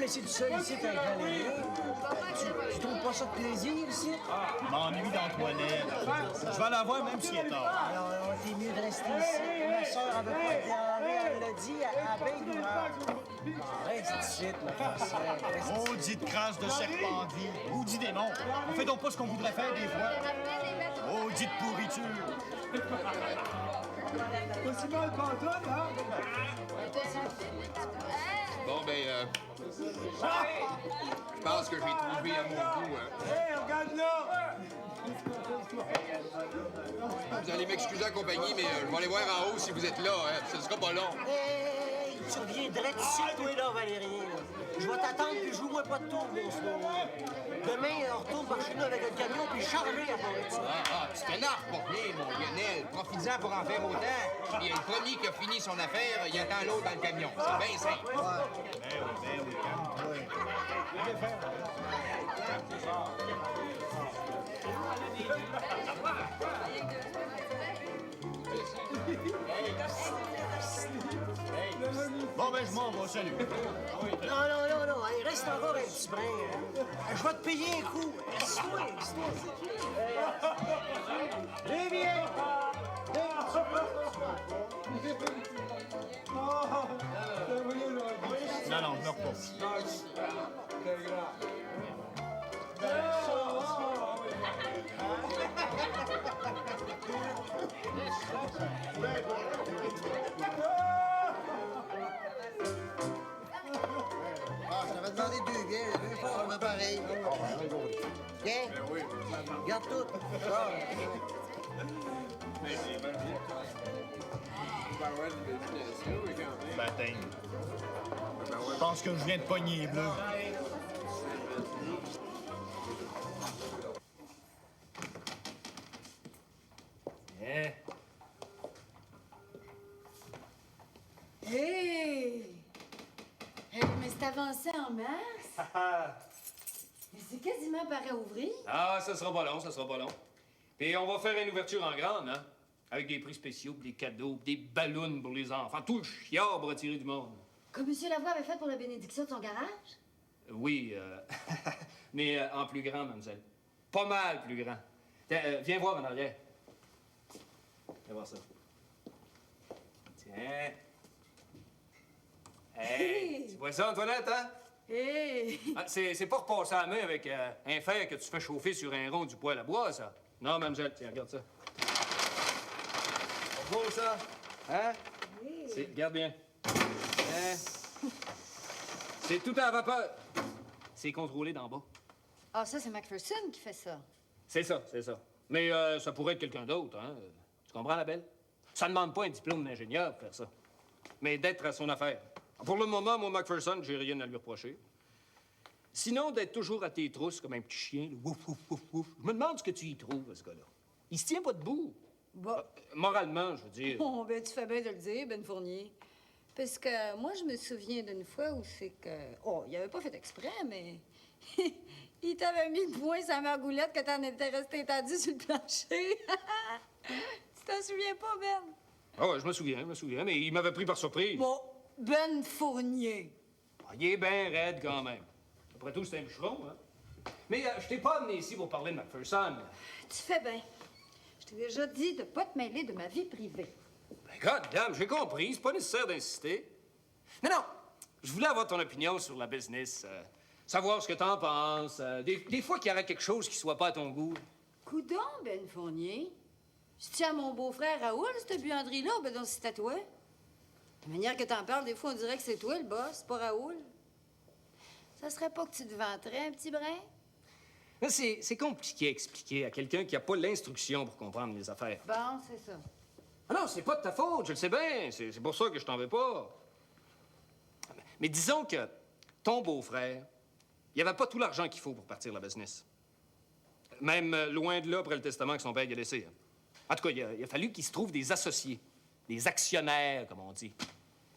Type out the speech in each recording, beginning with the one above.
laisser tout seul ici avec Valérie? Tu trouves pas ça de plaisir ici? M'ennuie dans la toilette. Je vais aller la voir même s'il est tard. Alors, t'es mieux de rester ici. Ma soeur, elle veut pas te déranger. Elle l'a dit à bien d'humeur. Reste ici, là, Français. Maudite crasse de serpent de vie. Maudit démon. On fait donc pas ce qu'on voudrait faire des fois. Maudite pourriture. Pas si mal pantoute, hein? Bon, ben, je pense que j'ai trouvé à mon goût. Hey, regarde là! Vous allez m'excuser en compagnie, mais je vais aller voir en haut si vous êtes là. Hein. Ce sera pas long. Hey, tu reviendrais ici, toi, là, Valérie. Je vais t'attendre, puis joue-moi pas de tour, mon soir. Demain, on retourne par chez nous avec un camion, puis chargé à part de ça. Tu t'énerves pour rien, mon Lionel. Profites-en pour en faire autant. Puis le premier qui a fini son affaire, il attend l'autre dans le camion. C'est bien simple. Ben oui, calme-toi. Bon, ben, je m'en vais, salut. Non. Hey, reste encore un petit brin. Je vais te payer un coup. Assis-toi. Viens. Non, je meurs pas. Je t'avais demandé deux bières, deux fois, on a pareil. Viens. Garde tout. Baptême. Je pense que je viens de pogner les bleus. Hein? Hey! Hey, mais c'est avancé en masse. Mais c'est quasiment prêt à ouvrir. Ah, ça sera pas long. Puis on va faire une ouverture en grande, hein? Avec des prix spéciaux, des cadeaux, des ballons pour les enfants. Tout le chiard pour attirer du monde. Comme M. Lavoie avait fait pour la bénédiction de son garage. Oui, mais en plus grand, mademoiselle. Pas mal plus grand. Viens voir en arrière. Viens voir ça. Tiens. Hey! Tu vois ça, Antoinette, hein? Hey! Ah, c'est pas repasser à la main avec un fer que tu fais chauffer sur un rond du poêle à bois, ça. Non, mademoiselle, tiens, regarde ça. C'est beau, ça? Hein? Hey. Regarde bien. Hein? C'est tout à vapeur. C'est contrôlé d'en bas. Ah, ça, c'est McPherson qui fait ça. C'est ça. Mais ça pourrait être quelqu'un d'autre, hein? Tu comprends, la belle? Ça ne demande pas un diplôme d'ingénieur pour faire ça. Mais d'être à son affaire. Pour le moment, mon McPherson, j'ai rien à lui reprocher. Sinon, d'être toujours à tes trousses comme un petit chien, là, wouf, wouf, wouf, wouf. Je me demande ce que tu y trouves, ce gars-là. Il se tient pas debout. Bon. Moralement, je veux dire. Bon, ben, tu fais bien de le dire, Ben Fournier. Parce que moi, je me souviens d'une fois où c'est que... Oh, il avait pas fait exprès, mais... il t'avait mis le poing sur la margoulette que t'en étais resté étendu sur le plancher. Tu t'en souviens pas, Ben? Ah ouais, je me souviens, mais il m'avait pris par surprise. Bon, Ben Fournier. Ah, il est bien raide, quand même. Après tout, c'est un bûcheron, hein? Mais je t'ai pas amené ici pour parler de McPherson. Tu fais bien. Je t'ai déjà dit de pas te mêler de ma vie privée. Ben, goddamn, j'ai compris. C'est pas nécessaire d'insister. Non, je voulais avoir ton opinion sur la business. Savoir ce que t'en penses. Des fois qu'il y aurait quelque chose qui soit pas à ton goût. Coudon, Ben Fournier. Je tiens à mon beau-frère Raoul, cette buanderie-là, ben donc c'est à toi. La manière que t'en parles, des fois, on dirait que c'est toi le boss, pas Raoul. Ça serait pas que tu te vanterais un petit brin? Là, c'est compliqué à expliquer à quelqu'un qui a pas l'instruction pour comprendre les affaires. Bon, c'est ça. Ah non, c'est pas de ta faute, je le sais bien. C'est pour ça que je t'en veux pas. Mais disons que ton beau-frère, il avait pas tout l'argent qu'il faut pour partir la business. Même loin de là, après le testament que son père a laissé. En tout cas, il a fallu qu'il se trouve des associés, des actionnaires, comme on dit.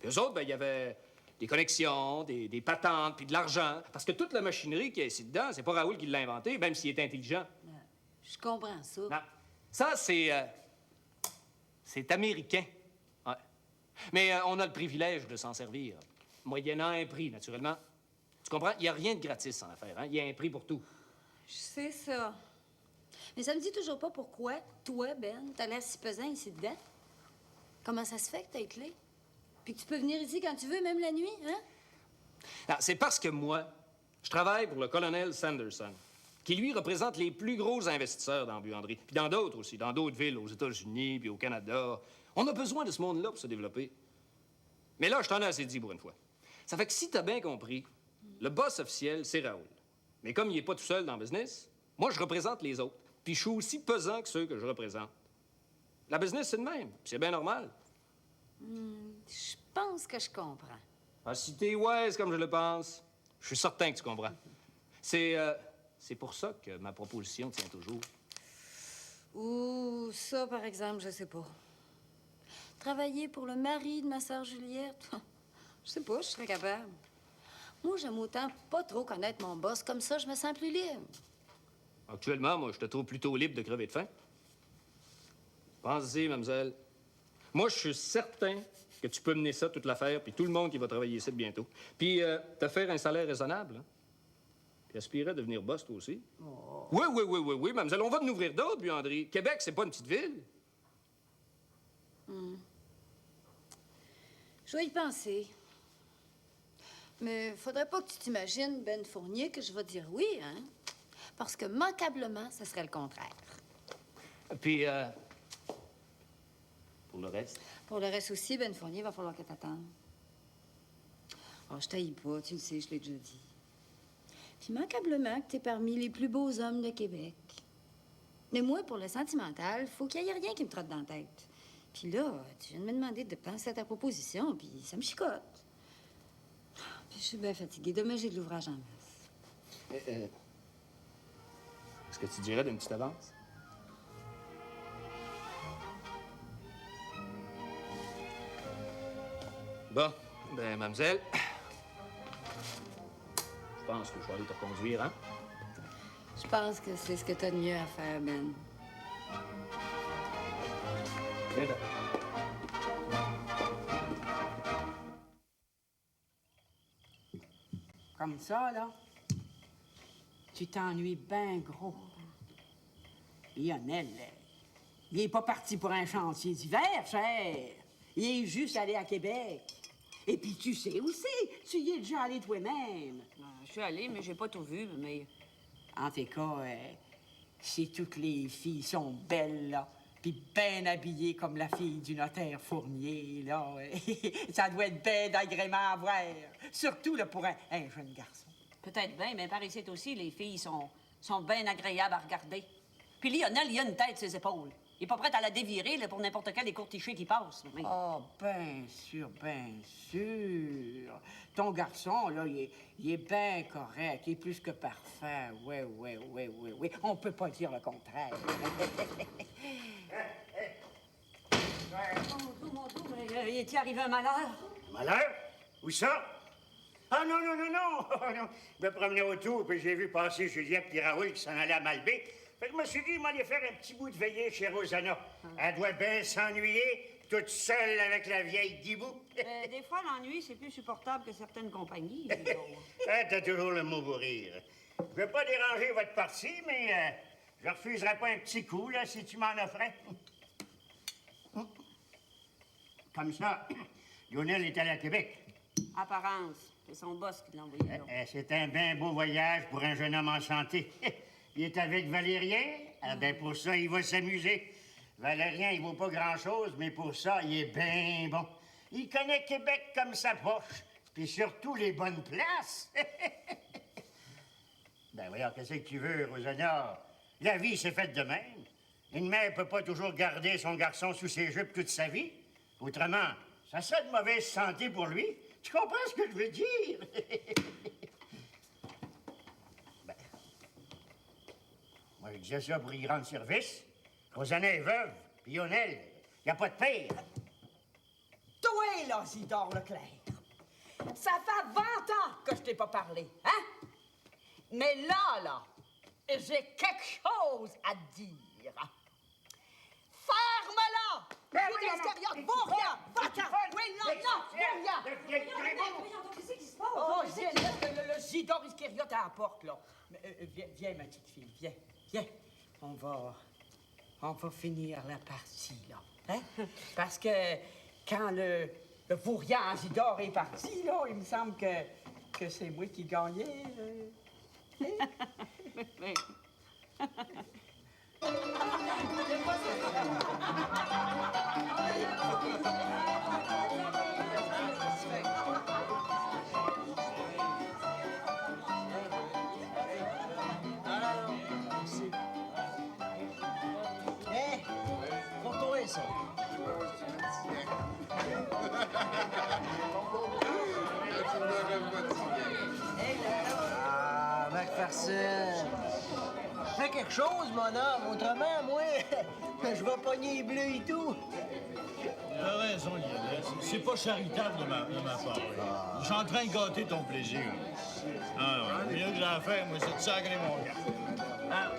Puis eux autres, ben, il y avait des connexions, des patentes, puis de l'argent. Parce que toute la machinerie qui est ici dedans, c'est pas Raoul qui l'a inventé, même s'il est intelligent. Je comprends ça. Non. Ça, c'est américain. Ouais. Mais on a le privilège de s'en servir. Moyennant un prix, naturellement. Tu comprends? Il n'y a rien de gratis en affaires, hein? Il y a un prix pour tout. Je sais ça. Mais ça me dit toujours pas pourquoi, toi, Ben, t'as l'air si pesant ici dedans. Comment ça se fait que t'as les clés? Puis que tu peux venir ici quand tu veux, même la nuit, hein? Non, c'est parce que moi, je travaille pour le colonel Sanderson, qui, lui, représente les plus gros investisseurs dans la buanderie. Puis dans d'autres aussi, dans d'autres villes, aux États-Unis, puis au Canada. On a besoin de ce monde-là pour se développer. Mais là, je t'en ai assez dit pour une fois. Ça fait que si t'as bien compris, le boss officiel, c'est Raoul. Mais comme il n'est pas tout seul dans le business, moi, je représente les autres. Puis je suis aussi pesant que ceux que je représente. La business, c'est le même. Puis c'est bien normal. Je pense que je comprends. Ah, si t'es wise comme je le pense, je suis certain que tu comprends. C'est pour ça que ma proposition tient toujours. Ouh, ça, par exemple, je sais pas. Travailler pour le mari de ma sœur Juliette, je sais pas, je serais capable. Moi, j'aime autant pas trop connaître mon boss. Comme ça, je me sens plus libre. Actuellement, moi, je te trouve plutôt libre de crever de faim. Pensez-y, mademoiselle. Moi, je suis certain que tu peux mener ça, toute l'affaire, puis tout le monde qui va travailler ici bientôt. Puis, te faire un salaire raisonnable, hein? Puis aspirer à devenir boss, toi aussi. Oh. Oui, mademoiselle, on va en ouvrir d'autres, buanderies. Québec, c'est pas une petite ville. Je vais y penser. Mais faudrait pas que tu t'imagines, Ben Fournier, que je vais dire oui, hein? Parce que, manquablement, ce serait le contraire. Puis, pour le reste? Pour le reste aussi, Ben Fournier, il va falloir que t'attendes. Oh, je t'haïs pas, tu le sais, je l'ai déjà dit. Puis, manquablement, que t'es parmi les plus beaux hommes de Québec. Mais moi, pour le sentimental, faut qu'il y ait rien qui me trotte dans la tête. Puis là, tu viens de me demander de penser à ta proposition, puis ça me chicote. Puis je suis bien fatiguée. Demain, j'ai de l'ouvrage en masse. Est-ce que tu dirais d'une petite avance? Bon, ben, mademoiselle, je pense que je vais aller te reconduire, hein? Je pense que c'est ce que t'as de mieux à faire, Ben. Viens donc. Comme ça, là, tu t'ennuies bien gros. Lionel, il est pas parti pour un chantier d'hiver, cher. Il est juste allé à Québec. Et puis tu sais aussi, tu y es déjà allé toi-même. Je suis allée, mais j'ai pas tout vu, mais... En tout cas, si toutes les filles sont belles, là, puis bien habillées comme la fille du notaire Fournier, là, ça doit être bien d'agrément à voir. Surtout, là, pour un jeune garçon. Peut-être bien, mais par ici aussi, les filles sont bien agréables à regarder. Puis Lionel, il a une tête sur ses épaules. Il est pas prêt à la dévirer là, pour n'importe quel écourtiché qui passe. Oui. Oh, bien sûr, bien sûr. Ton garçon, là, il est bien correct. Il est plus que parfait. Oui. On peut pas dire le contraire. Mon Dieu, mais il est arrivé un malheur? Malheur? Où ça? Ah non. Je me promenais autour, puis j'ai vu passer Juliette et Raoul qui s'en allaient à Malbaie. Fait que je me suis dit, il m'allait faire un petit bout de veillée chez Rosanna. Elle doit bien s'ennuyer, toute seule avec la vieille Guibou. Des fois, l'ennui, c'est plus supportable que certaines compagnies. T'as toujours le mot pour rire. Je veux pas déranger votre partie, mais je refuserais pas un petit coup, là, si tu m'en offrais. Comme ça, Lionel est allé à Québec. Apparence. C'est son boss qui l'a envoyé là. C'est un bien beau voyage pour un jeune homme en santé. Il est avec Valérien. Ah ben pour ça, il va s'amuser. Valérien, il vaut pas grand-chose, mais pour ça, il est bien bon. Il connaît Québec comme sa poche, puis surtout les bonnes places. Ben voyons, qu'est-ce que tu veux, Rosanna? La vie, c'est faite de même. Une mère peut pas toujours garder son garçon sous ses jupes toute sa vie. Autrement, ça serait de mauvaise santé pour lui. Tu comprends ce que je veux dire? Ben, moi, je disais ça pour y rendre service. Rosanna est veuve, puis Lionel, il n'y a pas de père. Toi, là, Isidore Leclerc, ça fait 20 ans que je t'ai pas parlé, hein? Mais là, j'ai quelque chose à te dire. Ferme-la! Ben Je suis extérieur, va-t'en! Va-t'en! Oui, non, va-t'en! Qu'est-ce qui se passe? Oh, le Isidore Iscariote à la porte, là. Viens, ma petite fille, viens. On va finir la partie, là. Hein? Parce que quand le vaurien Isidore est parti, là, il me semble que c'est moi qui gagnais. Hé, pour toi, ça. Ah, McPherson. Fais quelque chose, mon homme. Autrement, moi, je vais pogner les bleus et tout. T'as raison, Lionel. C'est pas charitable de ma part. Je suis en train de gâter ton plaisir. Non, le mieux que j'ai à faire, moi, c'est de sacrer mon gars. Ah,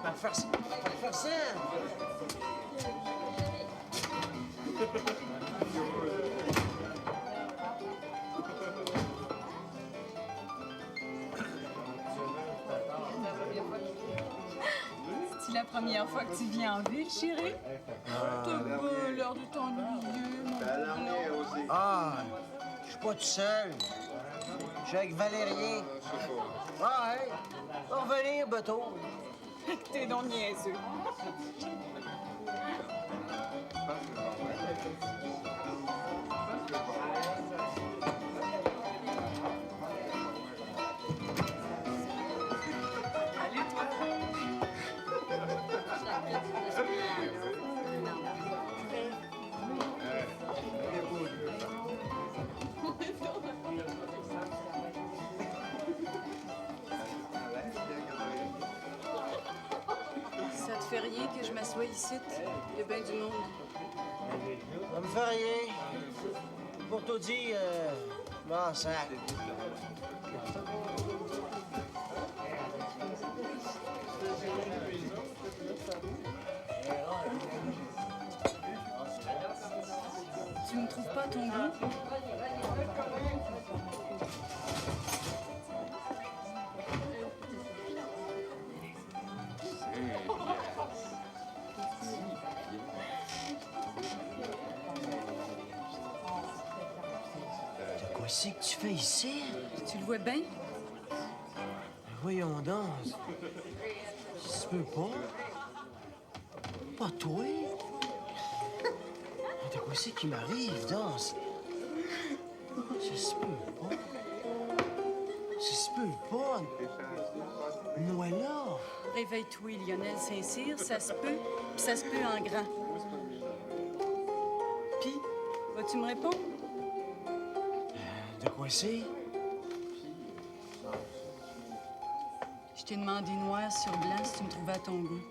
McPherson. C'est la première fois que tu viens en ville, chérie? T'as pas l'air de t'ennuyer, mon pauvre. Ah, je suis pas tout seul. Je suis avec Valérien. Ah, ouais. Va revenir, bateau. T'es donc niaiseux. Allez, toi. Ça te fait rien que je m'assoie ici? Il y a bien du monde. Ça me fait rien. Pour tout dire, bon, sac. Tu me trouves pas à ton goût? Qu'est-ce que tu fais ici? Tu le vois bien? Voyons donc. Ça se peut pas. Pas toi. De quoi c'est qui m'arrive, donc? Ça se peut pas. Ça se peut pas. Moi là. Réveille-toi, Lionel Saint-Cyr, ça se peut, puis ça se peut en grand. Puis, vas-tu me répondre? De quoi c'est? Je t'ai demandé noir sur blanc si tu me trouvais à ton goût.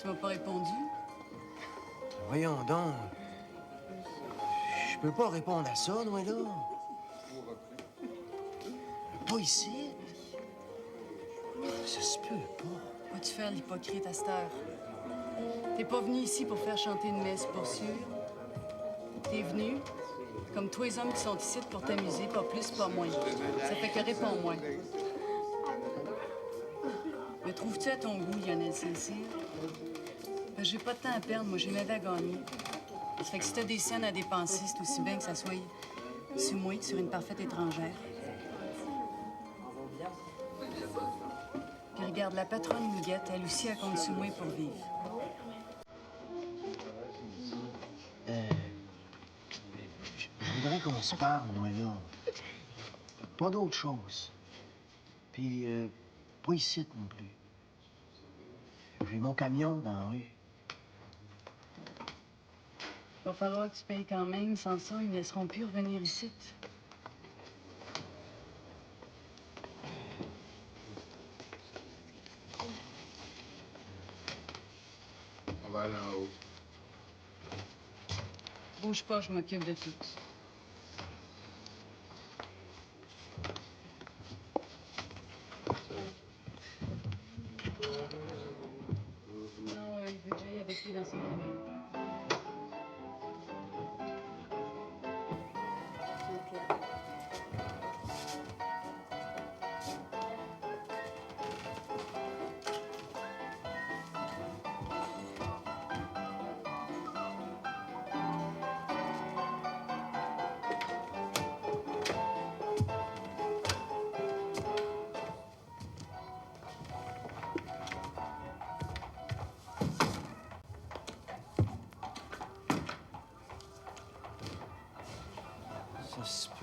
Tu m'as pas répondu? Voyons donc. Je peux pas répondre à ça, moi, là. Pas ici. Ça se peut pas. Vas-tu faire l'hypocrite à cette heure? T'es pas venu ici pour faire chanter une messe, pour sûr. T'es venu, comme tous les hommes qui sont ici, pour t'amuser, pas plus, pas moins. Ça fait que réponds-moi. Me trouves-tu à ton goût, Lionel Saint-Cyr? Ben, j'ai pas de temps à perdre, moi, j'ai ma vie à gagner. Ça fait que si t'as des scènes à dépenser, c'est aussi bien que ça soit sur moi que sur une parfaite étrangère. Puis regarde, la patronne Miguette, elle aussi, elle compte sur moi pour vivre. Je voudrais qu'on se parle, moi, là. Pas d'autre chose. Puis, pas ici non plus. J'ai mon camion dans la rue. Il va falloir que tu payes quand même. Sans ça, ils ne laisseront plus revenir ici. On va aller en haut. Bouge pas, je m'occupe de tout. Non, il veut que j'aille avec lui dans son camion.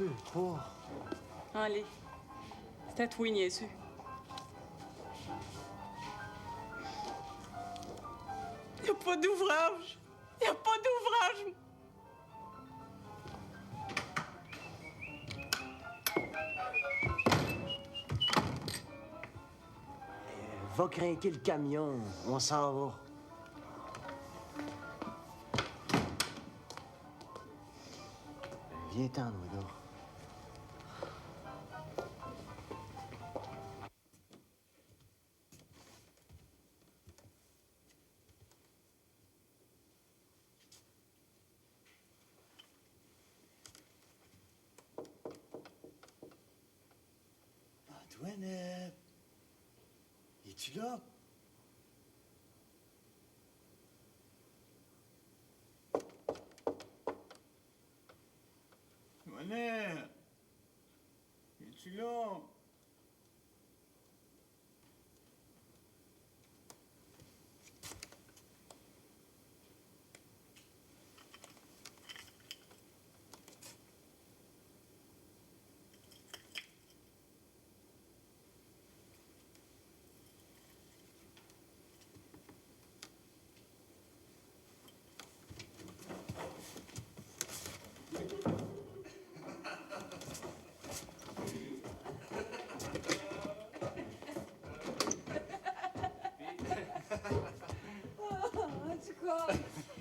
peu, pas. Allez, c'est à toi, niaiseux. Y a pas d'ouvrage. Y a pas d'ouvrage. Va craquer le camion, on s'en va. Viens-t'en, Louis. Antoine, es-tu là? Antoine, es-tu là? En tout cas,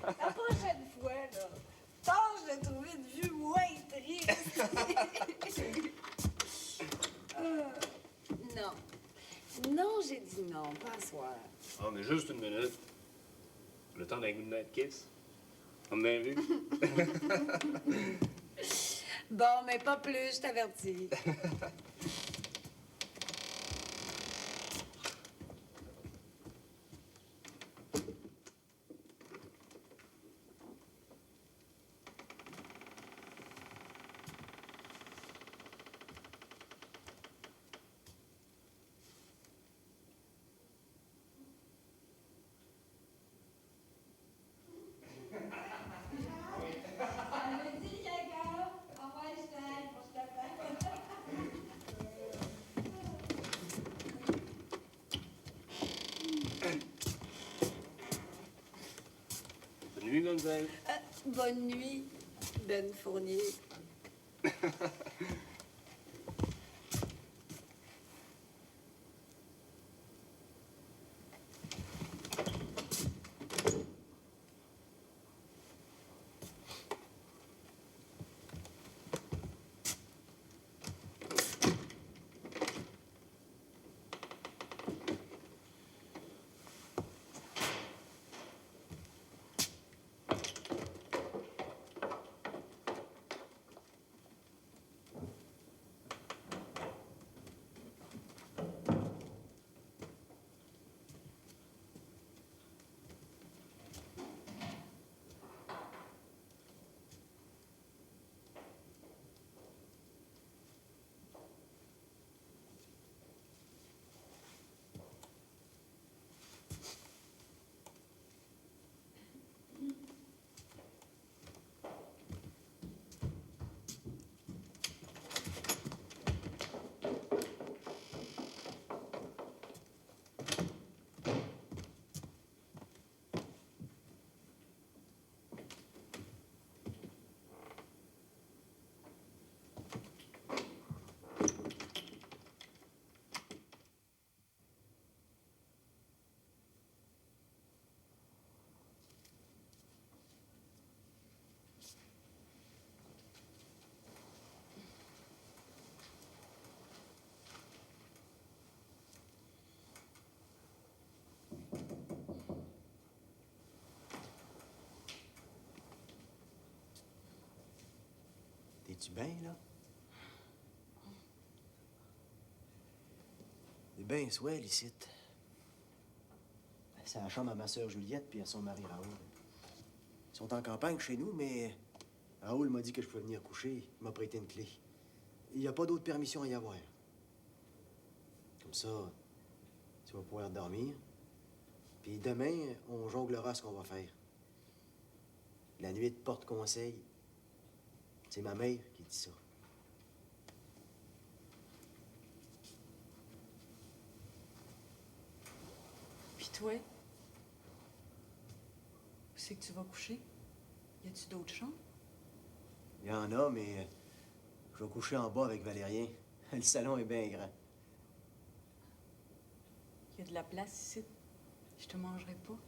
la prochaine fois, là, tâche de trouver une vue moins triste. Non. Non, j'ai dit non, pas à soir. Ah, mais juste une minute. Le temps d'un good night kiss. On m'a bien vu. Bon, mais pas plus, je t'avertis. Bonne nuit, mademoiselle. Bonne nuit, Ben Fournier. T'es-tu bien, là? C'est bien swell, ici. C'est la chambre à ma sœur Juliette puis à son mari Raoul. Ils sont en campagne chez nous, mais Raoul m'a dit que je pouvais venir coucher. Il m'a prêté une clé. Il n'y a pas d'autre permission à y avoir. Comme ça, tu vas pouvoir dormir. Puis demain, on jonglera ce qu'on va faire. La nuit de porte-conseil, c'est ma mère qui dit ça. toi? Où c'est que tu vas coucher? Y a-tu d'autres chambres? Il y en a, mais je vais coucher en bas avec Valérien. Le salon est bien grand. Y a de la place ici. Je te mangerai pas.